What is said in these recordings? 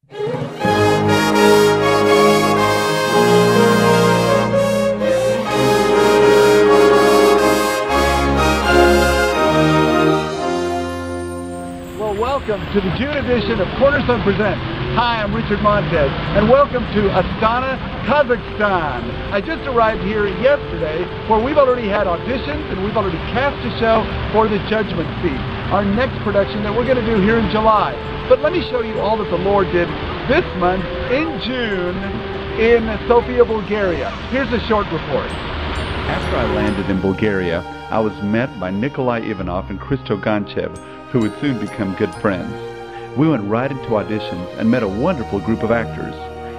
Welcome to the June edition of Cornerstone Presents. Hi, I'm Richard Montez, and welcome to Astana, Kazakhstan. I just arrived here yesterday, where we've already had auditions and we've already cast a show for the Judgment Seat, our next production that we're going to do here in July. But let me show you all that the Lord did this month in June in Sofia, Bulgaria. Here's a short report. After I landed in Bulgaria, I was met by Nikolai Ivanov and Christo Ganchev, who would soon become good friends. We went right into auditions and met a wonderful group of actors.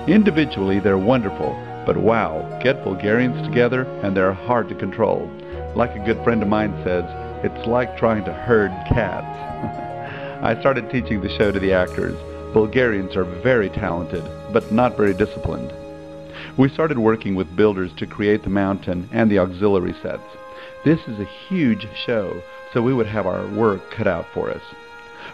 Individually, they're wonderful, but wow, get Bulgarians together and they're hard to control. Like a good friend of mine says, it's like trying to herd cats. I started teaching the show to the actors. Bulgarians are very talented, but not very disciplined. We started working with builders to create the mountain and the auxiliary sets. This is a huge show, so we would have our work cut out for us.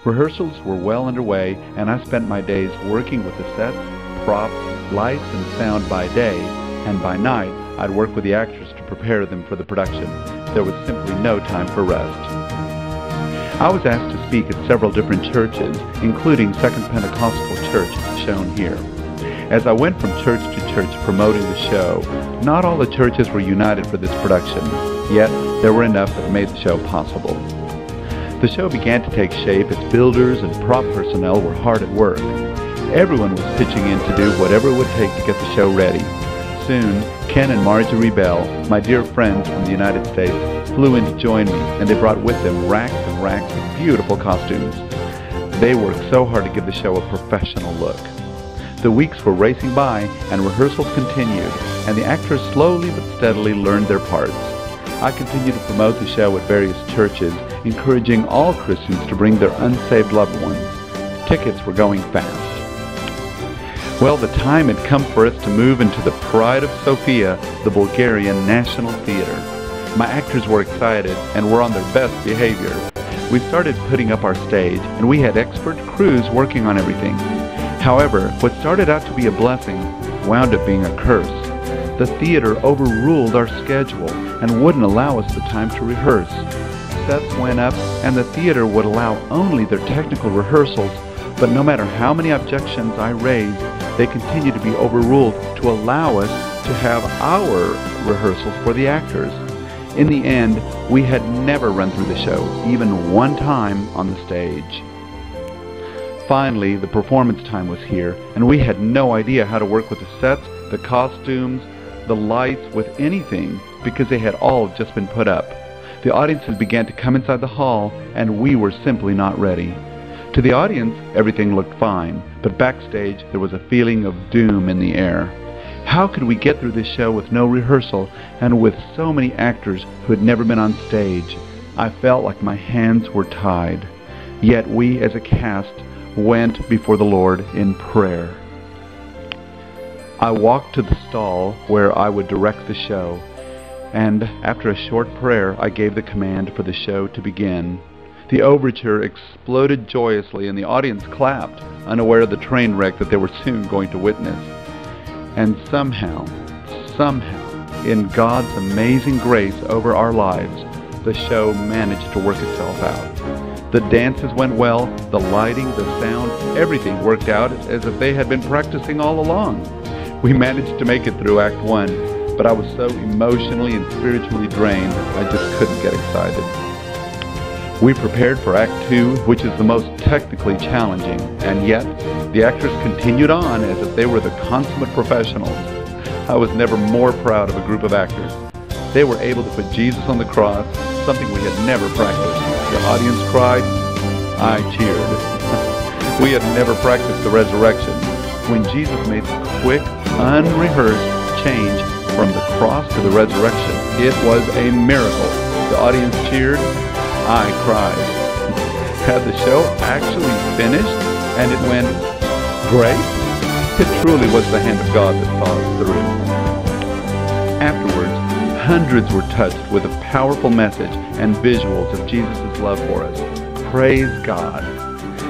Rehearsals were well underway, and I spent my days working with the sets, props, lights, and sound by day, and by night I'd work with the actors to prepare them for the production. There was simply no time for rest. I was asked to speak at several different churches, including Second Pentecostal Church, shown here. As I went from church to church promoting the show, not all the churches were united for this production, yet there were enough that made the show possible. The show began to take shape as builders and prop personnel were hard at work. Everyone was pitching in to do whatever it would take to get the show ready. Soon, Ken and Marjorie Bell, my dear friends from the United States, flew in to join me, and they brought with them racks and racks of beautiful costumes. They worked so hard to give the show a professional look. The weeks were racing by, and rehearsals continued, and the actors slowly but steadily learned their parts. I continued to promote the show at various churches, encouraging all Christians to bring their unsaved loved ones. Tickets were going fast. Well, the time had come for us to move into the pride of Sofia, the Bulgarian National Theater. My actors were excited and were on their best behavior. We started putting up our stage, and we had expert crews working on everything. However, what started out to be a blessing wound up being a curse. The theater overruled our schedule and wouldn't allow us the time to rehearse. Sets went up, and the theater would allow only their technical rehearsals, but no matter how many objections I raised, they continued to be overruled to allow us to have our rehearsals for the actors. In the end, we had never run through the show, even one time on the stage. Finally, the performance time was here, and we had no idea how to work with the sets, the costumes, the lights, with anything, because they had all just been put up. The audiences began to come inside the hall, and we were simply not ready. To the audience, everything looked fine, but backstage there was a feeling of doom in the air. How could we get through this show with no rehearsal, and with so many actors who had never been on stage? I felt like my hands were tied. Yet we, as a cast, went before the Lord in prayer. I walked to the stall where I would direct the show, and after a short prayer I gave the command for the show to begin. The overture exploded joyously, and the audience clapped, unaware of the train wreck that they were soon going to witness. And somehow, in God's amazing grace over our lives, the show managed to work itself out. The dances went well, the lighting, the sound, everything worked out as if they had been practicing all along. We managed to make it through Act 1, but I was so emotionally and spiritually drained, I just couldn't get excited. We prepared for Act 2, which is the most technically challenging, and yet the actors continued on as if they were the consummate professionals. I was never more proud of a group of actors. They were able to put Jesus on the cross, something we had never practiced. The audience cried, I cheered. We had never practiced the resurrection. When Jesus made the quick, unrehearsed change from the cross to the resurrection, it was a miracle. The audience cheered, I cried. Had the show actually finished and it went great? It truly was the hand of God that saw us through. Afterwards, hundreds were touched with a powerful message and visuals of Jesus' love for us. Praise God.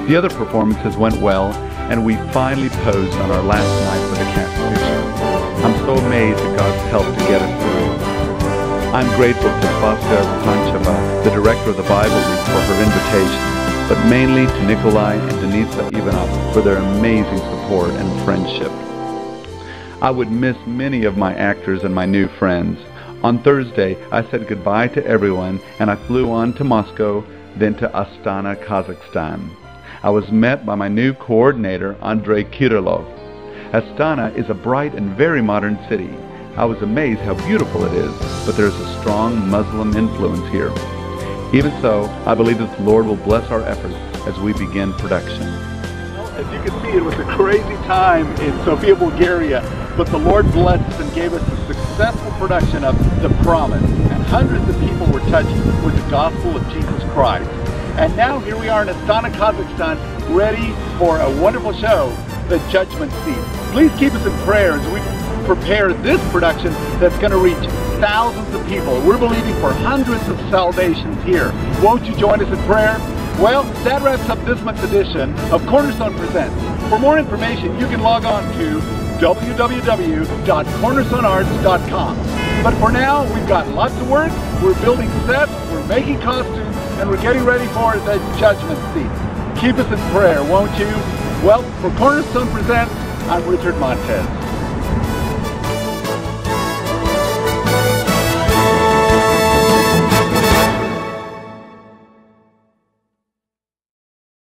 The other performances went well, and we finally posed on our last night for the cast picture. I'm so amazed at God's help to get us through. I'm grateful to Sofia the director of the Bible Week, for her invitation, but mainly to Nikolai and Denisa Ivanov for their amazing support and friendship. I would miss many of my actors and my new friends. On Thursday, I said goodbye to everyone, and I flew on to Moscow, then to Astana, Kazakhstan. I was met by my new coordinator, Andrei Kirilov. Astana is a bright and very modern city. I was amazed how beautiful it is, but there's a strong Muslim influence here. Even so, I believe that the Lord will bless our efforts as we begin production. As you can see, it was a crazy time in Sofia, Bulgaria, but the Lord blessed us and gave us a successful production of The Promise, and hundreds of people were touched with the gospel of Jesus Christ. And now here we are in Astana, Kazakhstan, ready for a wonderful show, The Judgment Seat. Please keep us in prayer as we prepare this production that's going to reach thousands of people. We're believing for hundreds of salvations here. Won't you join us in prayer? Well, that wraps up this month's edition of Cornerstone Presents. For more information, you can log on to www.cornerstonearts.com. But for now, we've got lots of work. We're building sets, we're making costumes, and we're getting ready for the Judgment Seat. Keep us in prayer, won't you? Well, for Cornerstone Presents, I'm Richard Montez.